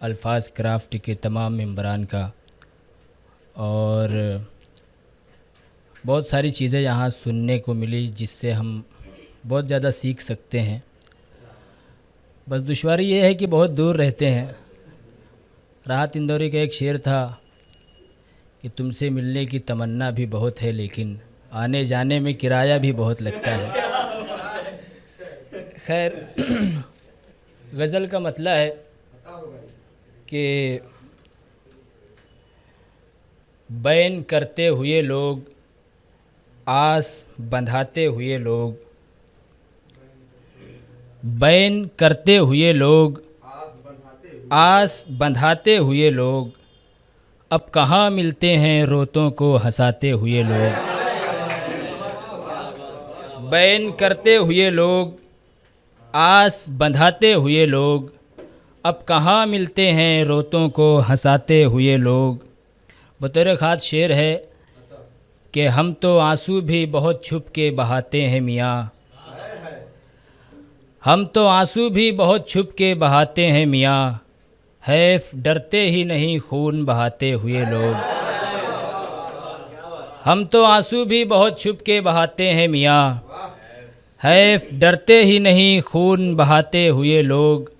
अल्फाज क्राफ्ट के तमाम मेंबरान का, और बहुत सारी चीज़ें यहाँ सुनने को मिली जिससे हम बहुत ज़्यादा सीख सकते हैं। बस दुश्वारी ये है कि बहुत दूर रहते हैं। राहत इंदौरी का एक शेर था कि तुमसे मिलने की तमन्ना भी बहुत है, लेकिन आने जाने में किराया भी बहुत लगता है। खैर गज़ल का मतलब है कि बैन करते हुए लोग, आस बंधाते हुए लोग, बैन करते हुए लोग, आस बंधाते हुए लोग, अब कहाँ मिलते हैं रोतों को हंसाते हुए लोग। बैन करते हुए लोग, आस बंधाते हुए लोग, अब कहाँ मिलते हैं रोतों को हंसाते हुए लोग। बतौर ख़ास शेर है कि हम तो आंसू भी बहुत छुप के बहाते हैं मियाँ, हम तो आंसू भी बहुत छुप के बहाते हैं मियाँ, हैफ डरते ही नहीं खून बहाते हुए लोग। हम तो आंसू भी बहुत छुप के बहाते हैं मियाँ, हैफ डरते ही नहीं खून बहाते हुए लोग।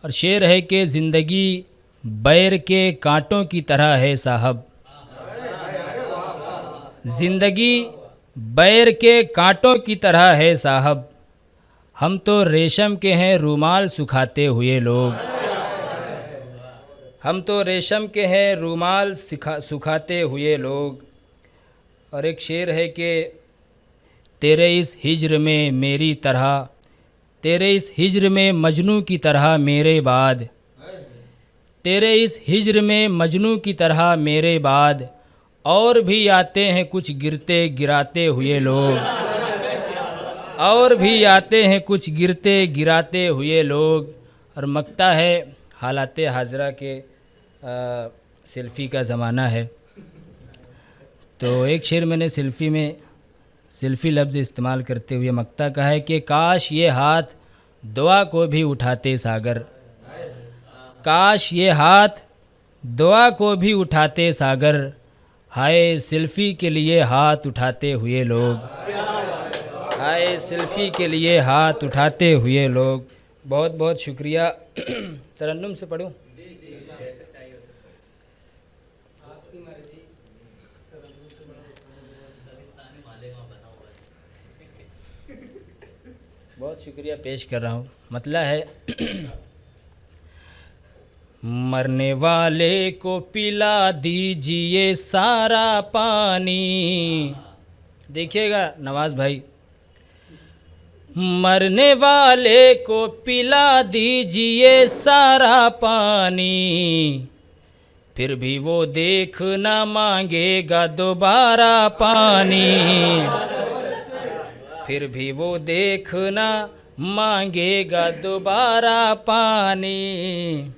और शेर है कि ज़िंदगी बैर के कांटों की तरह है साहब, ज़िंदगी बैर के कांटों की तरह है साहब, हम तो रेशम के हैं रूमाल सुखाते हुए लोग। हम तो रेशम के हैं रूमाल सुखाते हुए लोग। और एक शेर है कि तेरे इस हिज्र में मेरी तरह, तेरे इस हिज्र में मजनू की तरह मेरे बाद, तेरे इस हिज्र में मजनू की तरह मेरे बाद, और भी आते हैं कुछ गिरते गिराते हुए लोग, और भी आते हैं कुछ गिरते गिराते हुए लोग। और मकता है हालाते हाजरा के सेल्फ़ी का ज़माना है, तो एक शेर मैंने सेल्फ़ी में सेल्फ़ी लफ्ज़ इस्तेमाल करते हुए मकता कहा है कि काश ये हाथ दुआ को भी उठाते सागर, काश ये हाथ दुआ को भी उठाते सागर, हाय सेल्फ़ी के लिए हाथ उठाते हुए लोग, हाय सेल्फ़ी के लिए हाथ उठाते हुए लोग। बहुत बहुत शुक्रिया। तरन्नुम से पढ़ूं? बहुत शुक्रिया पेश कर रहा हूँ। मतलब है मरने वाले को पिला दीजिए सारा पानी। देखिएगा नवाज़ भाई, मरने वाले को पिला दीजिए सारा पानी, फिर भी वो देख ना मांगेगा दोबारा पानी, फिर भी वो देखना मांगेगा दोबारा पानी।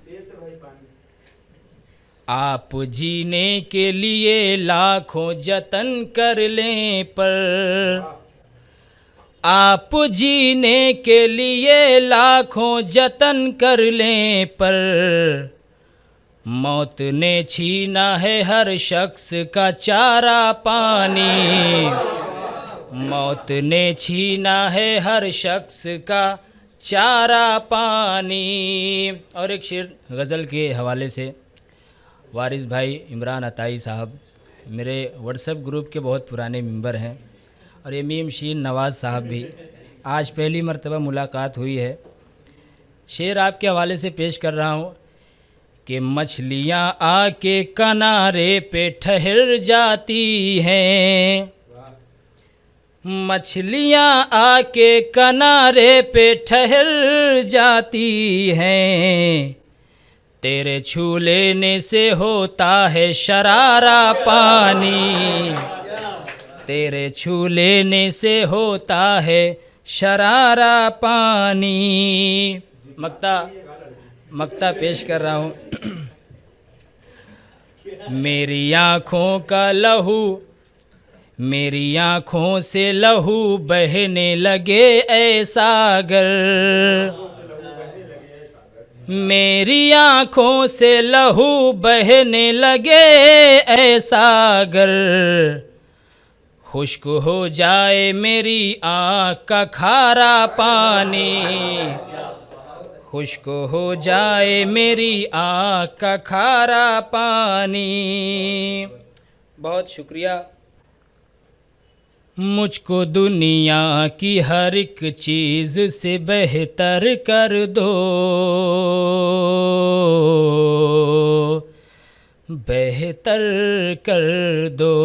आप जीने के लिए लाखों जतन कर लें पर, आप जीने के लिए लाखों जतन कर लें पर, मौत ने छीना है हर शख्स का चारा पानी, मौत ने छीना है हर शख्स का चारा पानी। और एक शेर गज़ल के हवाले से, वारिस भाई इमरान अताई साहब मेरे व्हाट्सएप ग्रुप के बहुत पुराने मेंबर हैं, और मीम शीन नवाज़ साहब भी आज पहली मर्तबा मुलाकात हुई है। शेर आपके हवाले से पेश कर रहा हूँ कि मछलियाँ आके किनारे पे ठहर जाती हैं, मछलियाँ आके किनारे पे ठहर जाती हैं, तेरे छू लेने से होता है शरारा पानी, तेरे छू लेने से होता है शरारा पानी। मक्ता पेश कर रहा हूँ। मेरी आँखों का लहू, मेरी आँखों से लहू बहने लगे ऐ सागर, मेरी आँखों से लहू बहने लगे ऐसा अगर खुश्क हो जाए मेरी आँख का खारा पानी, खुश्क हो जाए मेरी आँख का खारा पानी। बहुत शुक्रिया। मुझको दुनिया की हर एक चीज़ से बेहतर कर दो, बेहतर कर दो।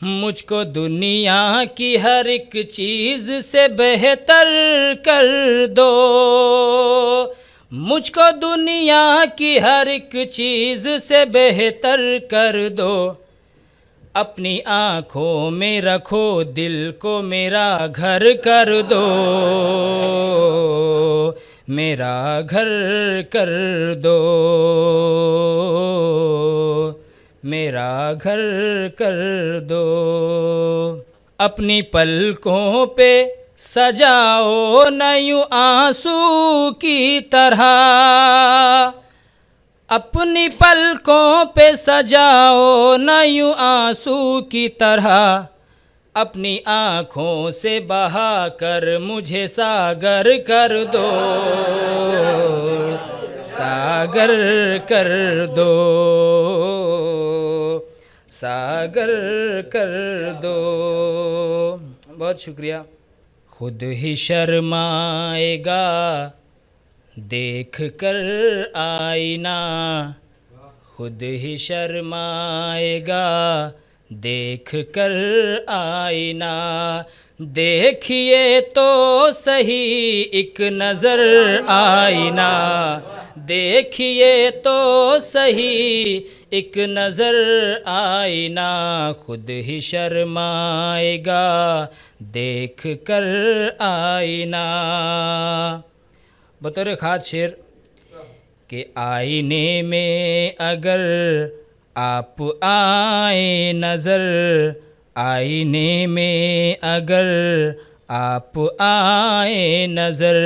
मुझको दुनिया की हर एक चीज़ से बेहतर कर दो, मुझको दुनिया की हर एक चीज़ से बेहतर कर दो। अपनी आँखों में रखो दिल को मेरा घर कर दो, मेरा घर कर दो, मेरा घर कर दो। अपनी पलकों पे सजाओ न यूं आंसू की तरह, अपनी पलकों पे सजाओ न यूं आंसू की तरह। अपनी आँखों से बहा कर मुझे सागर कर दो, सागर कर दो, सागर कर दो। बहुत शुक्रिया। खुद ही शर्माएगा देख कर आईना, खुद ही शर्माएगा देख कर आईना। देखिए तो सही एक नज़र आईना, देखिए तो सही एक नज़र आईना। खुद ही शर्माएगा देख कर आईना। बतौर ख़ास शेर कि आईने में अगर आप आए नज़र, आईने में अगर आप आए नज़र,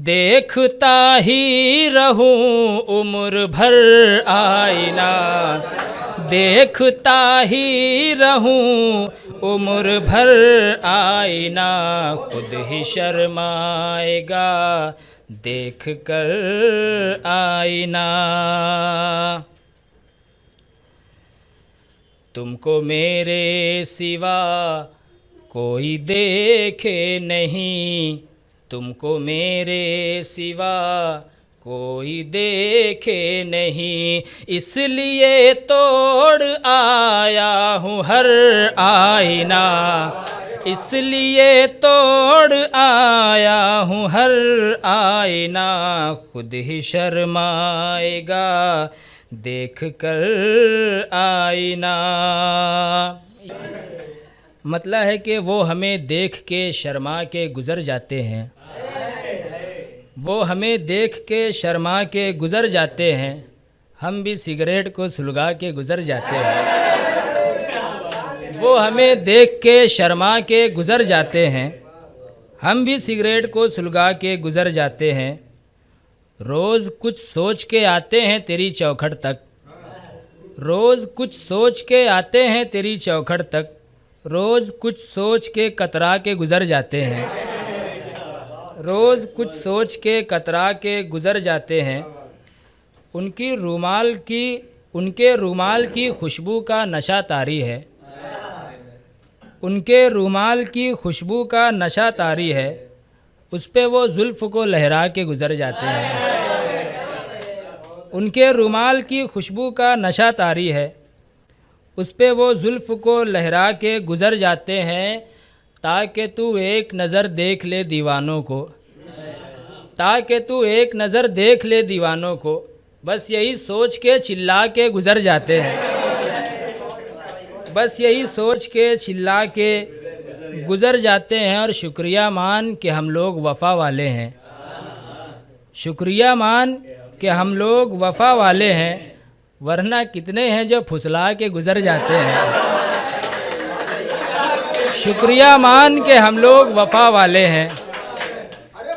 देखता ही रहूं उम्र भर आईना, देखता ही रहूं उम्र भर आईना। खुद ही शर्माएगा देख कर आईना। तुमको मेरे सिवा कोई देखे नहीं, तुमको मेरे सिवा कोई देखे नहीं। इसलिए तोड़ आया हूँ हर आईना, इसलिए तोड़ आया हूँ हर आईना। खुद ही शर्माएगा देख कर आईना। मतलब है कि वो हमें देख के शर्मा के गुज़र जाते हैं, वो हमें देख के शर्मा के गुज़र जाते हैं। हम भी सिगरेट को सुलगा के गुज़र जाते हैं, वो हमें देख के शर्मा के गुज़र जाते हैं। हम भी सिगरेट को सुलगा के गुज़र जाते हैं। रोज़ कुछ सोच के आते हैं तेरी चौखट तक, रोज़ कुछ सोच के आते हैं तेरी चौखट तक। रोज़ कुछ सोच के कतरा के गुज़र जाते हैं, रोज़ कुछ सोच के कतरा के गुज़र जाते हैं। उनके रूमाल की खुशबू का नशा तारी है, उनके रूमाल की खुशबू का नशा तारी है। उस पे वो जुल्फ़ को लहरा के गुज़र जाते हैं। उनके रुमाल की खुशबू का नशा तारी है, उस पे वो जुल्फ़ को लहरा के गुज़र जाते हैं। ताकि तू एक नज़र देख ले दीवानों को, ताकि तू एक नज़र देख ले दीवानों को। बस यही सोच के चिल्ला के गुज़र जाते हैं, बस यही सोच के चिल्ला के गुज़र जाते हैं। और शुक्रिया मान कि हम लोग वफ़ा वाले हैं, शुक्रिया मान कि हम लोग वफ़ा वाले हैं। वरना कितने हैं जो फुसला के गुज़र जाते हैं। शुक्रिया मान के हम लोग वफ़ा वाले हैं,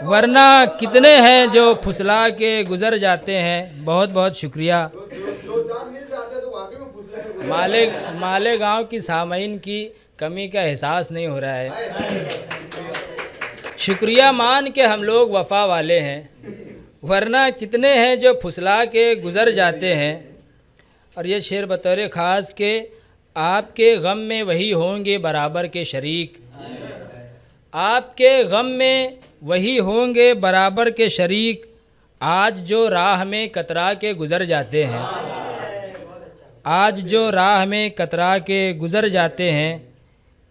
वरना कितने हैं जो फुसला के गुजर जाते हैं। बहुत बहुत शुक्रिया। मालेगांव की सामाइन की कमी का एहसास नहीं हो रहा है। शुक्रिया मान के हम लोग वफा वाले हैं, वरना कितने हैं जो फुसला के गुज़र जाते हैं। और ये शेर बतौर ख़ास के आपके गम में वही होंगे बराबर के शरीक, आपके गम में वही होंगे बराबर के शरीक, आज जो राह में कतरा के गुज़र जाते हैं, आज जो राह में कतरा के गुज़र जाते हैं।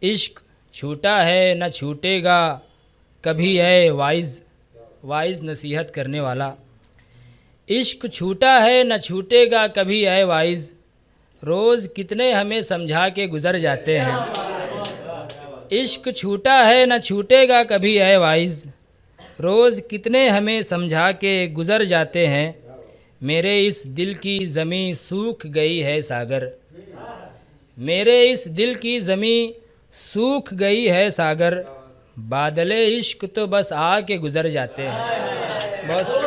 इश्क छूटा है न छूटेगा कभी है वाइज़ नसीहत करने वाला। इश्क छूटा है न छूटेगा कभी है वाइज़, रोज़ कितने हमें समझा के गुज़र जाते हैं। इश्क छूटा है न छूटेगा कभी है वाइज़, रोज़ कितने हमें समझा के गुज़र जाते हैं। मेरे इस दिल की ज़मीं सूख गई है सागर, मेरे इस दिल की ज़मीं सूख गई है सागर, बादले इश्क तो बस आके गुज़र जाते हैं। बहुत